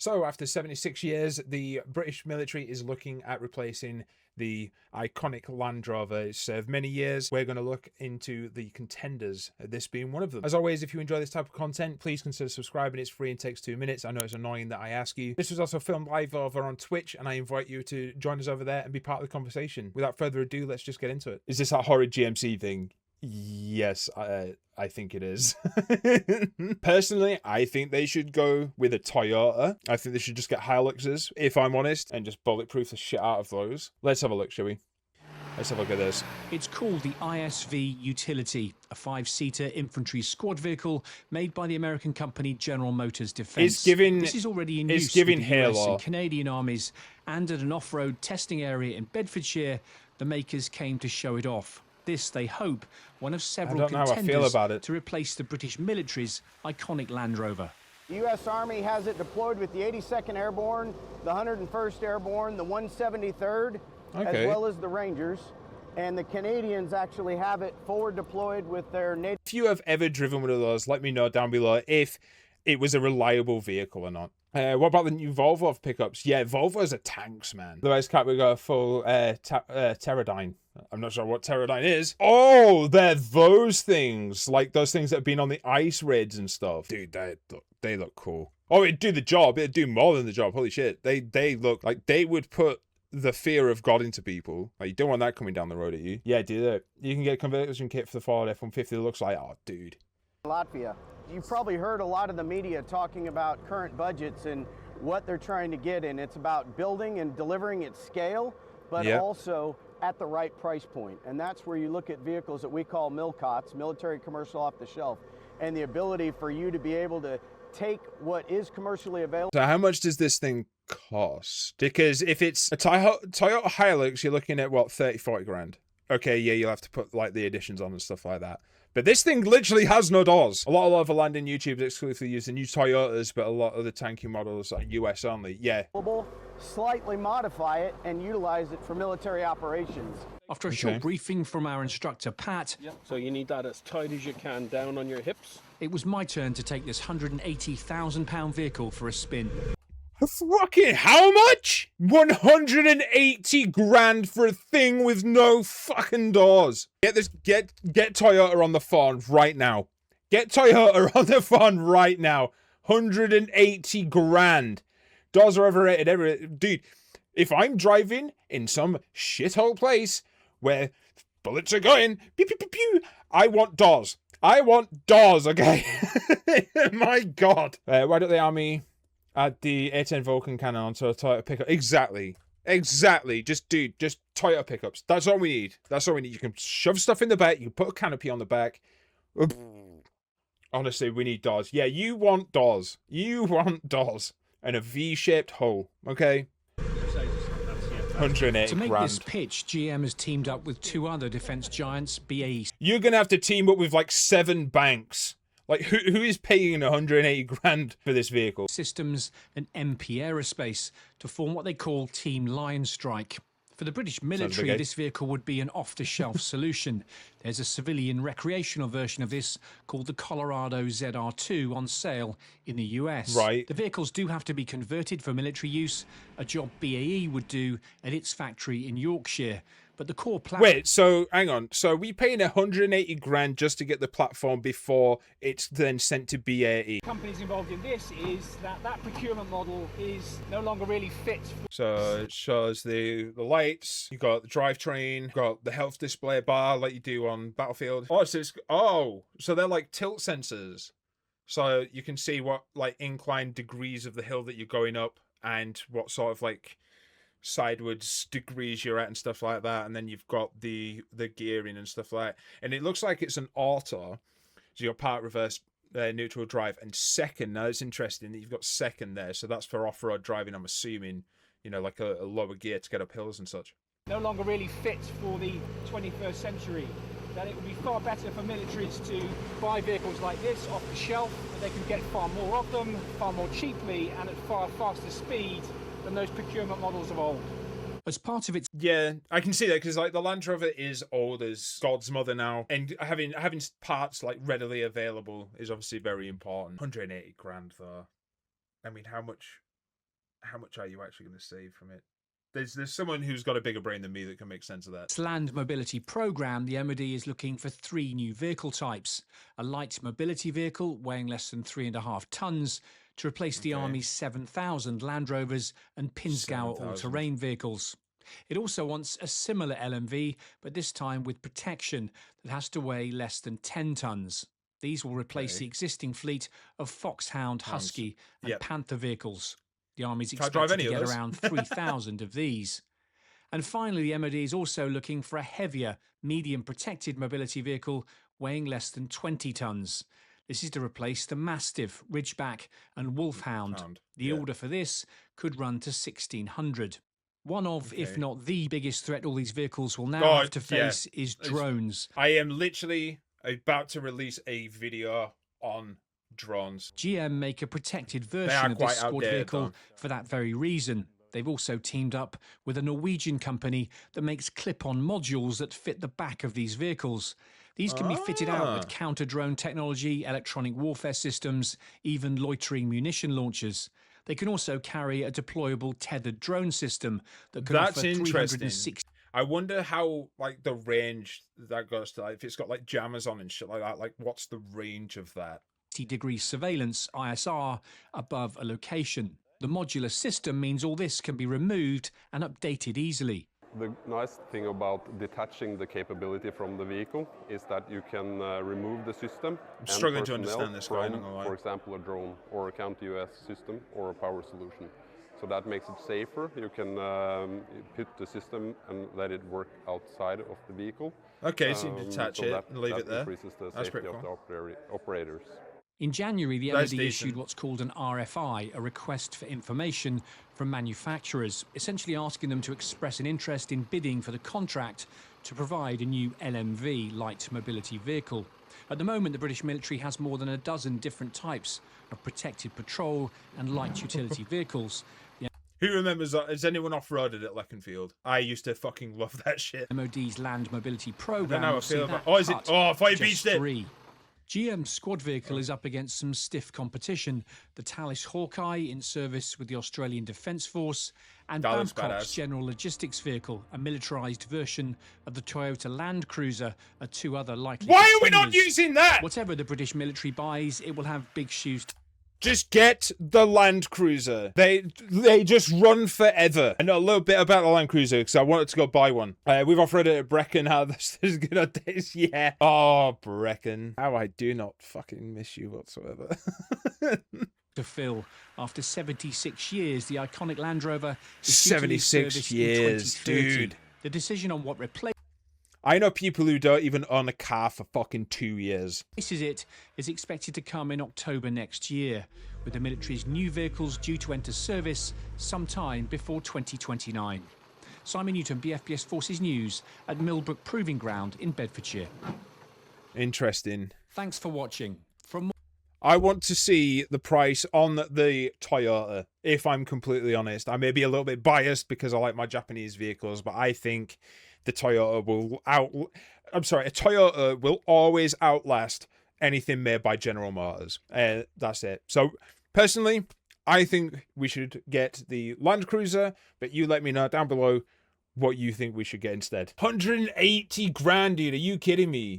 So after 76 years, the British military is looking at replacing the iconic Land Rover. It's served many years. We're going to look into the contenders, this being one of them. As always, if you enjoy this type of content, please consider subscribing. It's free and takes 2 minutes. I know it's annoying that I ask you. This was also filmed live over on Twitch, and I invite you to join us over there and be part of the conversation. Without further ado, let's just get into it. Is this that horrid GMC thing? Yes, I think it is. Personally, I think they should go with a Toyota. I think they should just get Hiluxes, if I'm honest, and just bulletproof the shit out of those. Let's have a look, shall we? Let's have a look at this. It's called the ISV Utility, a 5-seater infantry squad vehicle made by the American company General Motors Defense. This is already in use with the US and Canadian armies, and at an off-road testing area in Bedfordshire, the makers came to show it off. This, they hope, one of several contenders to replace the British military's iconic Land Rover. The U.S. Army has it deployed with the 82nd Airborne, the 101st Airborne, the 173rd, as well as the Rangers. And the Canadians actually have it forward deployed with their native... If you have ever driven one of those, let me know down below if it was a reliable vehicle or not. What about the new Volvo pickups? Yeah, Volvos are tanks, man. Otherwise, can't we go a full Pterodyne? I'm not sure what Pterodyne is. Oh, they're those things. Like those things that have been on the ice raids and stuff. Dude, they look cool. Oh, it'd do the job. It'd do more than the job. Holy shit. They look like they would put the fear of God into people. Like, you don't want that coming down the road at you. Yeah, do that. You can get a conversion kit for the Ford F-150 that looks like, oh, dude. Latvia. You've probably heard a lot of the media talking about current budgets and what they're trying to get in. It's about building and delivering at scale, but also at the right price point. And that's where you look at vehicles that we call MILCOTs, military commercial off the shelf, and the ability for you to be able to take what is commercially available. So how much does this thing cost? Because if it's a Toyota Hilux, you're looking at what, 30, 40 grand. Okay, yeah, you'll have to put like the additions on and stuff like that. But this thing literally has no doors. A lot of land in YouTube exclusively use the new Toyotas, but a lot of the tanky models are US only. Yeah. Slightly modify it and utilize it for military operations. After a short briefing from our instructor, Pat. So you need that as tight as you can down on your hips. It was my turn to take this £180,000 vehicle for a spin. Fucking how much? 180 grand for a thing with no fucking doors. Get Toyota on the phone right now. Get Toyota on the phone right now. 180 grand. Doors are overrated. Dude, if I'm driving in some shithole place where bullets are going, pew, pew, pew, pew, I want doors. I want doors, okay? My God. Why don't the army add the A10 Vulcan cannon onto a Toyota pickup? Exactly. Just Toyota pickups. That's all we need. That's all we need. You can shove stuff in the back. You can put a canopy on the back. Honestly, we need doors. Yeah, you want doors. You want doors. And a V-shaped hull, okay? 180 To make grand. this pitch, GM has teamed up with 2 other defense giants, BAE. You're going to have to team up with like 7 banks. Like, who is paying 180 grand for this vehicle? Systems and MP Aerospace to form what they call Team Lion Strike. For the British military, this vehicle would be an off-the-shelf solution. There's a civilian recreational version of this called the Colorado ZR2 on sale in the US. Right. The vehicles do have to be converted for military use, a job BAE would do at its factory in Yorkshire. But the core platform... Wait, so hang on. So we paying 180 grand just to get the platform before it's then sent to BAE? Companies involved in this is that procurement model is no longer really fit. So it shows the lights, you got the drivetrain, you got the health display bar like you do on Battlefield. So they're like tilt sensors. So you can see what like inclined degrees of the hill that you're going up and what sort of like sideways degrees you're at and stuff like that, and then you've got the gearing and stuff like that. And it looks like it's an auto, so you've got part reverse, neutral drive, and second. Now it's interesting that you've got second there, so that's for off-road driving, I'm assuming, you know, like a lower gear to get up hills and such. No longer really fit for the 21st century. That it would be far better for militaries to buy vehicles like this off the shelf, that they can get far more of them, far more cheaply, and at far faster speed than those procurement models of old. As part of its... Yeah, I can see that, because like the Land Rover is old as God's mother now, and having parts like readily available is obviously very important. 180 grand though. I mean, how much how much are you actually going to save from it? There's someone who's got a bigger brain than me that can make sense of that. This land mobility program, the MOD is looking for 3 new vehicle types. A light mobility vehicle weighing less than 3.5 tons to replace the Army's 7,000 Land Rovers and Pinzgauer all-terrain vehicles. It also wants a similar LMV, but this time with protection that has to weigh less than 10 tons. These will replace the existing fleet of Foxhound, Husky and Panther vehicles. The Army's expected to get around 3,000 of these. And finally, the MOD is also looking for a heavier, medium protected mobility vehicle weighing less than 20 tons. This is to replace the Mastiff, Ridgeback and Wolfhound. The order for this could run to 1,600. One of, if not the biggest threat all these vehicles will now have to face is drones. I am literally about to release a video on drones. GM make a protected version of this squad vehicle for that very reason. They've also teamed up with a Norwegian company that makes clip-on modules that fit the back of these vehicles. These can be fitted out with counter-drone technology, electronic warfare systems, even loitering munition launchers. They can also carry a deployable tethered drone system that can offer 360. I wonder how, like, the range that goes to, like, if it's got, like, jammers on and shit like that, like, what's the range of that? Degree surveillance, ISR, above a location. The modular system means all this can be removed and updated easily. The nice thing about detaching the capability from the vehicle is that you can remove the system. I'm struggling to understand this guy. For example, a drone or a counter-UAS system or a power solution. So that makes it safer. You can put the system and let it work outside of the vehicle. Okay, so you detach it and leave it there. That increases the safety of the operators. In January, the MOD issued what's called an RFI, a request for information from manufacturers, essentially asking them to express an interest in bidding for the contract to provide a new LMV, light mobility vehicle. At the moment, the British military has more than a dozen different types of protected patrol and light utility vehicles. Who remembers that? Has anyone off-roaded at Leconfield? I used to fucking love that shit. MOD's land mobility program. I feel about. Oh, is it? Oh, I thought you beached it. GM's squad vehicle is up against some stiff competition. The Talis Hawkeye in service with the Australian Defence Force and Babcock's General Logistics vehicle, a militarised version of the Toyota Land Cruiser, are 2 other likely Why are we not using that? Whatever the British military buys, it will have big shoes to Just get the Land Cruiser. They just run forever. I know a little bit about the Land Cruiser because I wanted to go buy one. We've offered it at Brecon. How this is gonna taste? Yeah. Oh, Brecon. How I do not fucking miss you whatsoever. to fill. After 76 years, the iconic Land Rover is 76 years, dude. The decision on what replaces I know people who don't even own a car for fucking 2 years. It is expected to come in October next year, with the military's new vehicles due to enter service sometime before 2029. Simon Newton, BFBS Forces News at Millbrook Proving Ground in Bedfordshire. Interesting. Thanks for watching. I want to see the price on the Toyota, if I'm completely honest. I may be a little bit biased because I like my Japanese vehicles, but I think the Toyota will a Toyota will always outlast anything made by General Motors. That's it. So, personally, I think we should get the Land Cruiser, but you let me know down below what you think we should get instead. 180 grand, dude. Are you kidding me?